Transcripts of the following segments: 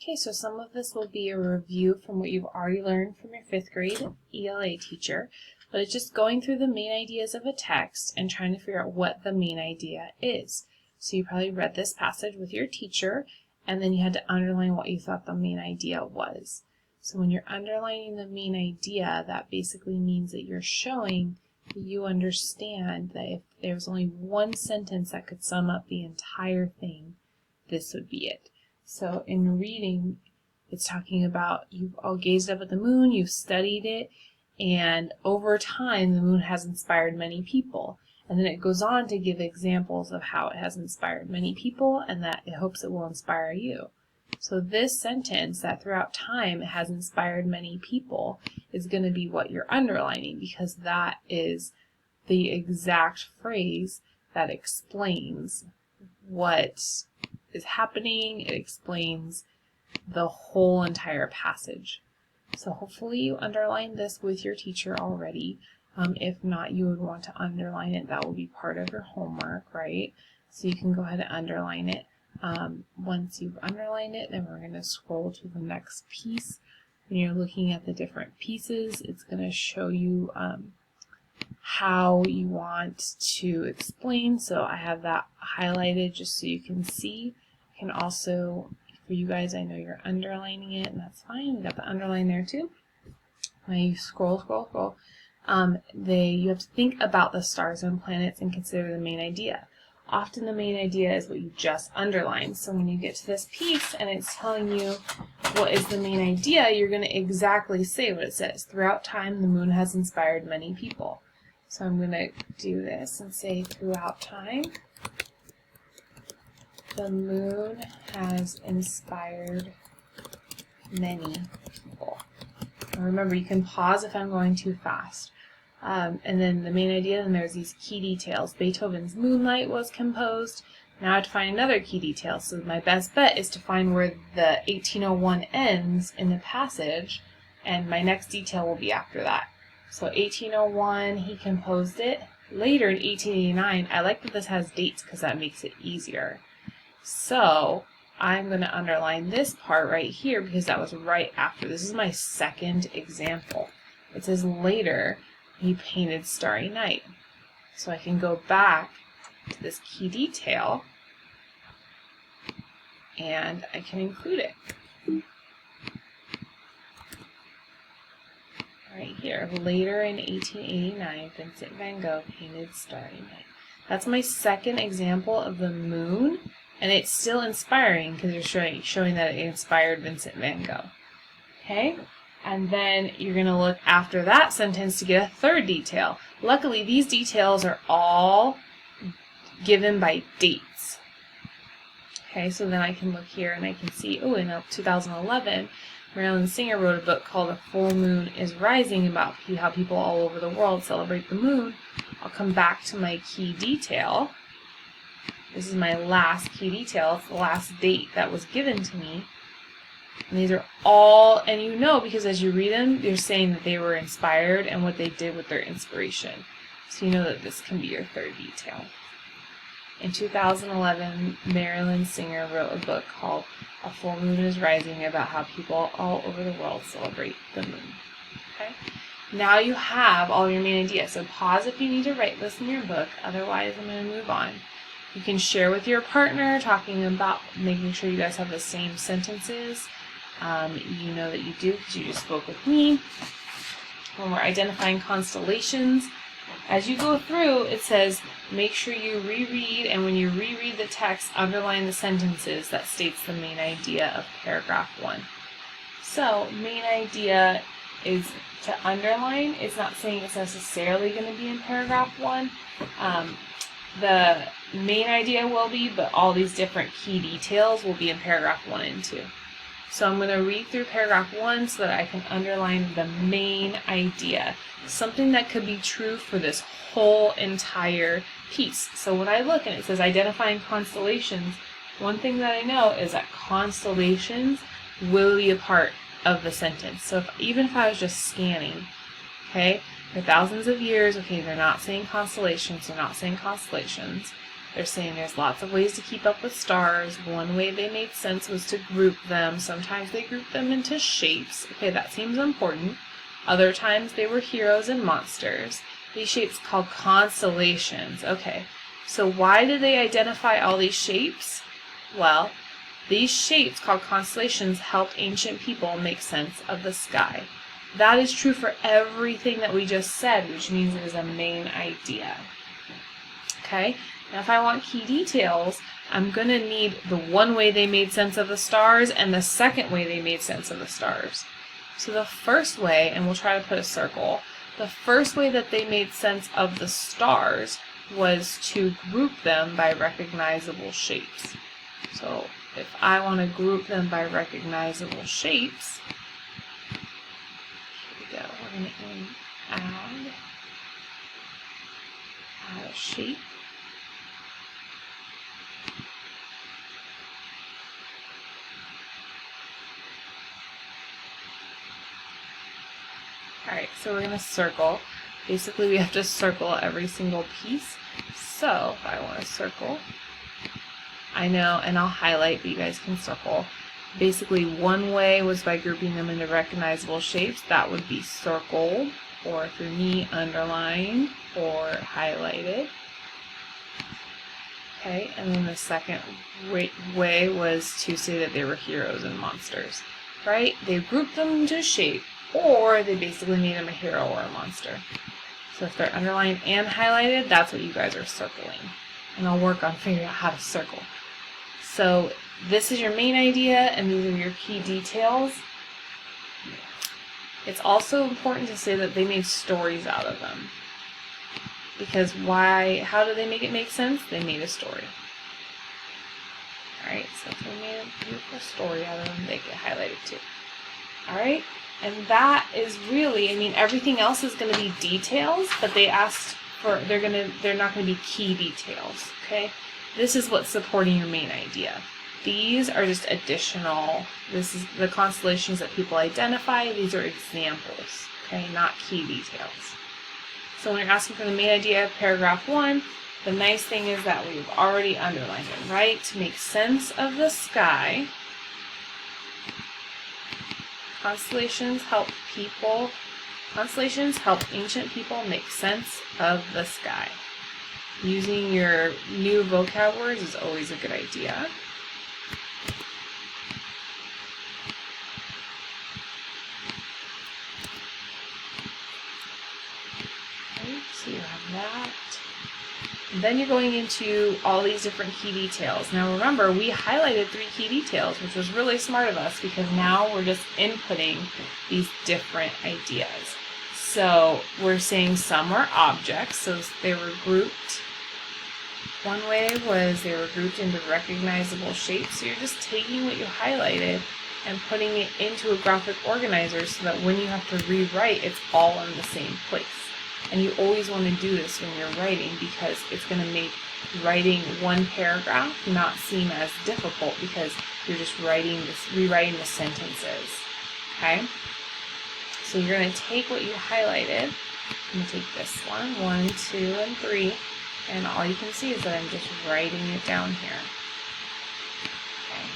Okay, so some of this will be a review from what you've already learned from your 5th grade ELA teacher, but it's just going through the main ideas of a text and trying to figure out what the main idea is. So you probably read this passage with your teacher, and then you had to underline what you thought the main idea was. So when you're underlining the main idea, that basically means that you're showing that you understand that if there's only one sentence that could sum up the entire thing, this would be it. So in reading, it's talking about you've all gazed up at the moon, you've studied it, and over time the moon has inspired many people. And then it goes on to give examples of how it has inspired many people and that it hopes it will inspire you. So this sentence, that throughout time it has inspired many people, is going to be what you're underlining, because that is the exact phrase that explains what is happening. It explains the whole entire passage. So hopefully you underlined this with your teacher already. If not, you would want to underline it. That will be part of your homework, right? So you can go ahead and underline it. Once you've underlined it, then we're going to scroll to the next piece. When you're looking at the different pieces, it's going to show you how you want to explain. So I have that highlighted just so you can see. I can also, for you guys, I know you're underlining it, and that's fine. We got the underline there too. When you scroll, you have to think about the stars and planets and consider the main idea. Often the main idea is what you just underlined. So when you get to this piece and it's telling you what is the main idea, you're going to exactly say what it says. Throughout time, the moon has inspired many people. So I'm going to do this and say throughout time, the moon has inspired many people. Now remember, you can pause if I'm going too fast. And then the main idea, and there's these key details. Beethoven's Moonlight was composed. Now I have to find another key detail. So my best bet is to find where the 1801 ends in the passage, and my next detail will be after that. So 1801, he composed it. Later in 1889, I like that this has dates because that makes it easier. So I'm going to underline this part right here because that was right after. This is my second example. It says later he painted Starry Night. So I can go back to this key detail and I can include it. Right here, later in 1889, Vincent van Gogh painted Starry Night. That's my second example of the moon, and it's still inspiring because you're showing that it inspired Vincent van Gogh. Okay? And then you're going to look after that sentence to get a third detail. Luckily, these details are all given by dates. Okay, so then I can look here and I can see, oh, in 2011, Marilyn Singer wrote a book called A Full Moon is Rising about how people all over the world celebrate the moon. I'll come back to my key detail. This is my last key detail. It's the last date that was given to me. And these are all, and you know, because as you read them, you're saying that they were inspired and what they did with their inspiration. So you know that this can be your third detail. In 2011, Marilyn Singer wrote a book called A Full Moon is Rising about how people all over the world celebrate the moon. Okay? Now you have all your main ideas. So pause if you need to write this in your book. Otherwise, I'm going to move on. You can share with your partner, talking about making sure you guys have the same sentences. You know that you do because you just spoke with me. When we're identifying constellations, as you go through, it says make sure you reread, and when you reread the text, underline the sentences that states the main idea of paragraph 1. So, main idea is to underline. It's not saying it's necessarily going to be in paragraph 1. The main idea will be, but all these different key details will be in paragraph 1 and 2. So I'm going to read through paragraph 1 so that I can underline the main idea. Something that could be true for this whole entire piece. So when I look and it says identifying constellations, one thing that I know is that constellations will be a part of the sentence. So even if I was just scanning, okay, for thousands of years, okay, they're not saying constellations, they're not saying constellations. They're saying there's lots of ways to keep up with stars. One way they made sense was to group them. Sometimes they grouped them into shapes. Okay, that seems important. Other times they were heroes and monsters. These shapes called constellations. Okay, so why did they identify all these shapes? Well, these shapes called constellations helped ancient people make sense of the sky. That is true for everything that we just said, which means it is a main idea. Okay, now if I want key details, I'm going to need the one way they made sense of the stars and the second way they made sense of the stars. So the first way, and we'll try to put a circle, the first way that they made sense of the stars was to group them by recognizable shapes. So if I want to group them by recognizable shapes, here we go, we're going to add a shape. Alright, so we're going to circle. Basically, we have to circle every single piece. So, if I want to circle, I know, and I'll highlight, but you guys can circle. Basically, one way was by grouping them into recognizable shapes. That would be circled, or for me, underlined, or highlighted. Okay, and then the second way was to say that they were heroes and monsters. Right? They grouped them into shape, or they basically made them a hero or a monster. So if they're underlined and highlighted, that's what you guys are circling. And I'll work on figuring out how to circle. So this is your main idea, and these are your key details. It's also important to say that they made stories out of them. Because how do they make it make sense? They made a story. Alright, so if they made a beautiful story out of them, they get highlighted too. Alright? And that is really, I mean, everything else is going to be details, but they asked for, they're not going to be key details, okay? This is what's supporting your main idea. These are just additional, this is the constellations that people identify, these are examples, okay, not key details. So when you're asking for the main idea of paragraph 1, the nice thing is that we've already underlined it, right? To make sense of the sky, constellations help ancient people make sense of the sky. Using your new vocab words is always a good idea. Okay, so you have that. And then you're going into all these different key details. Now remember, we highlighted 3 key details, which was really smart of us because now we're just inputting these different ideas. So we're saying some are objects, so they were grouped. One way was they were grouped into recognizable shapes. So you're just taking what you highlighted and putting it into a graphic organizer so that when you have to rewrite, it's all in the same place. And you always want to do this when you're writing because it's going to make writing one paragraph not seem as difficult because you're just rewriting the sentences. Okay? So you're going to take what you highlighted. I'm going to take this one, 1, 2, and 3, and all you can see is that I'm just writing it down here. Okay.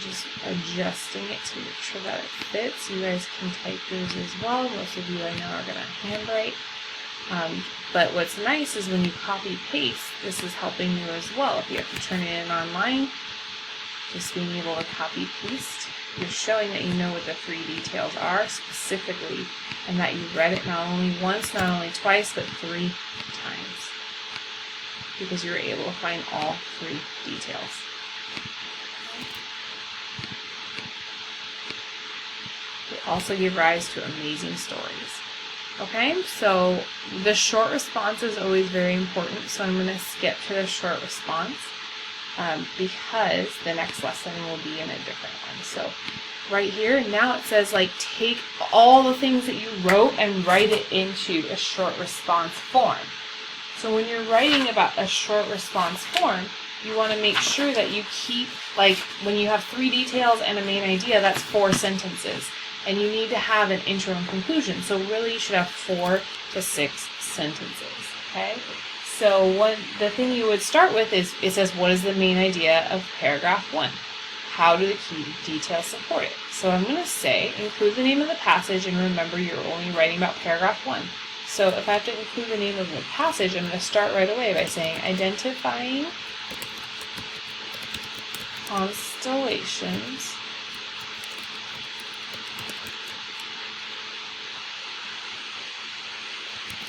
Just adjusting it to make sure that it fits. You guys can type yours as well. Most of you I know are going to handwrite. But what's nice is when you copy paste, this is helping you as well. If you have to turn it in online, just being able to copy paste, you're showing that you know what the 3 details are specifically and that you read it not only once, not only twice, but 3 times because you were able to find all 3 details. They also give rise to amazing stories. Okay, so the short response is always very important, so I'm going to skip to the short response because the next lesson will be in a different one. So right here, now it says like take all the things that you wrote and write it into a short response form. So when you're writing about a short response form, you want to make sure that you keep, like when you have 3 details and a main idea, that's 4 sentences. and you need to have an intro and conclusion. So really you should have 4 to 6 sentences, okay? So the thing you would start with is, it says, what is the main idea of paragraph 1? How do the key details support it? So I'm going to say, include the name of the passage, and remember you're only writing about paragraph 1. So if I have to include the name of the passage, I'm going to start right away by saying, identifying constellations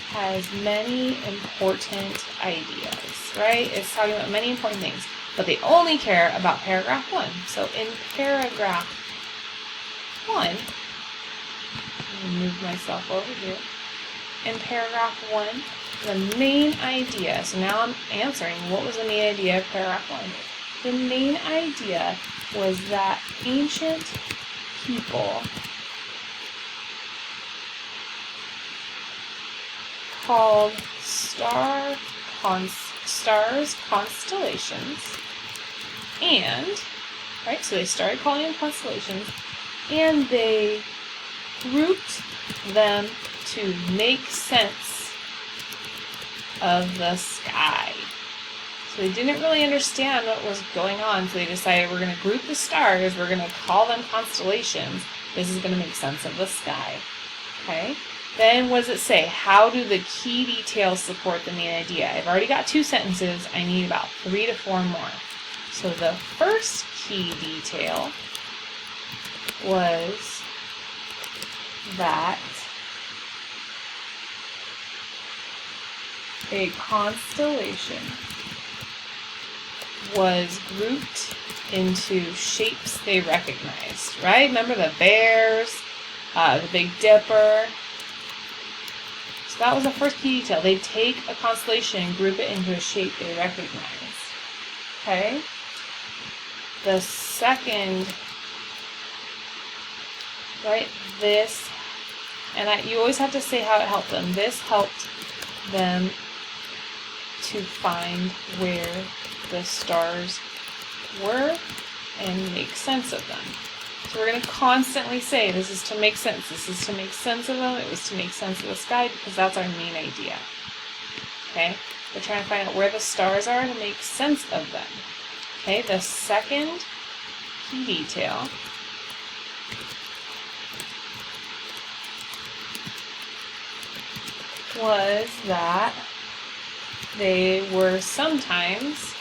has many important ideas, right? It's talking about many important things, but they only care about paragraph 1. So in paragraph 1, let me move myself over here. In paragraph 1, the main idea, so now I'm answering, what was the main idea of paragraph 1? The main idea was that ancient people called stars constellations, and, right, so they started calling them constellations, and they grouped them to make sense of the sky. So they didn't really understand what was going on, so they decided, we're going to group the stars, we're going to call them constellations, this is going to make sense of the sky, okay? Then what does it say? How do the key details support the main idea? I've already got 2 sentences. I need about 3 to 4 more. So the first key detail was that a constellation was grouped into shapes they recognized, right? Remember the bears, the Big Dipper. So that was the first key detail. They take a constellation and group it into a shape they recognize. Okay? The second, right, this, and you always have to say how it helped them. This helped them to find where the stars were and make sense of them. So we're going to constantly say, this is to make sense, this is to make sense of them, it was to make sense of the sky, because that's our main idea. Okay? We're trying to find out where the stars are to make sense of them. Okay, the second key detail was that they were sometimes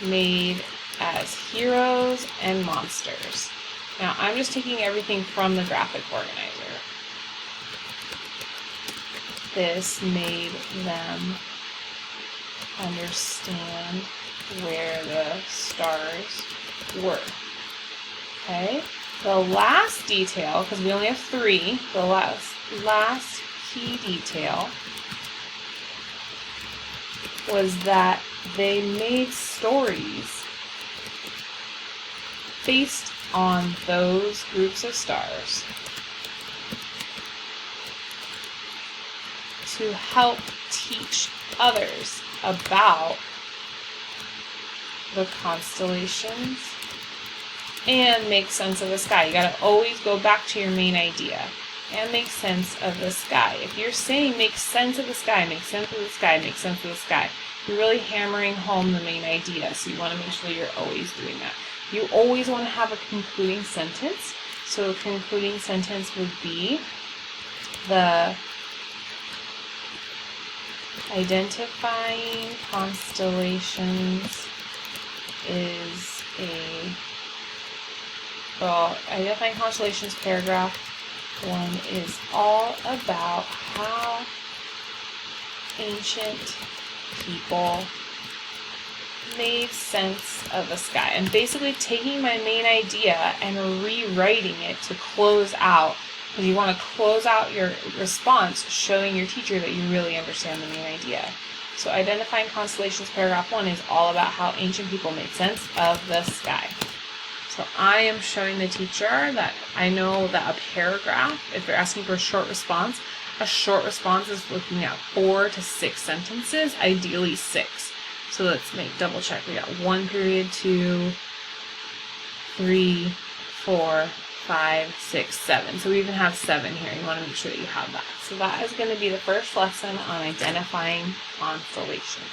made as heroes and monsters. Now, I'm just taking everything from the graphic organizer. This made them understand where the stars were. Okay? The last detail, because we only have 3, the last key detail was that they made stories based on those groups of stars to help teach others about the constellations and make sense of the sky. You got to always go back to your main idea and make sense of the sky. If you're saying make sense of the sky, make sense of the sky, make sense of the sky, you're really hammering home the main idea. So you want to make sure you're always doing that. You always want to have a concluding sentence. So a concluding sentence would be the identifying constellations is identifying constellations paragraph 1 is all about how ancient people made sense of the sky. I'm basically taking my main idea and rewriting it to close out, because you want to close out your response showing your teacher that you really understand the main idea. So identifying constellations paragraph 1 is all about how ancient people made sense of the sky. So I am showing the teacher that I know that a paragraph, if they're asking for a short response is looking at 4 to 6 sentences, ideally 6. So let's double check. We got 1 period, 2, 3, 4, 5, 6, 7. So we even have 7 here. You want to make sure that you have that. So that is going to be the first lesson on identifying constellations.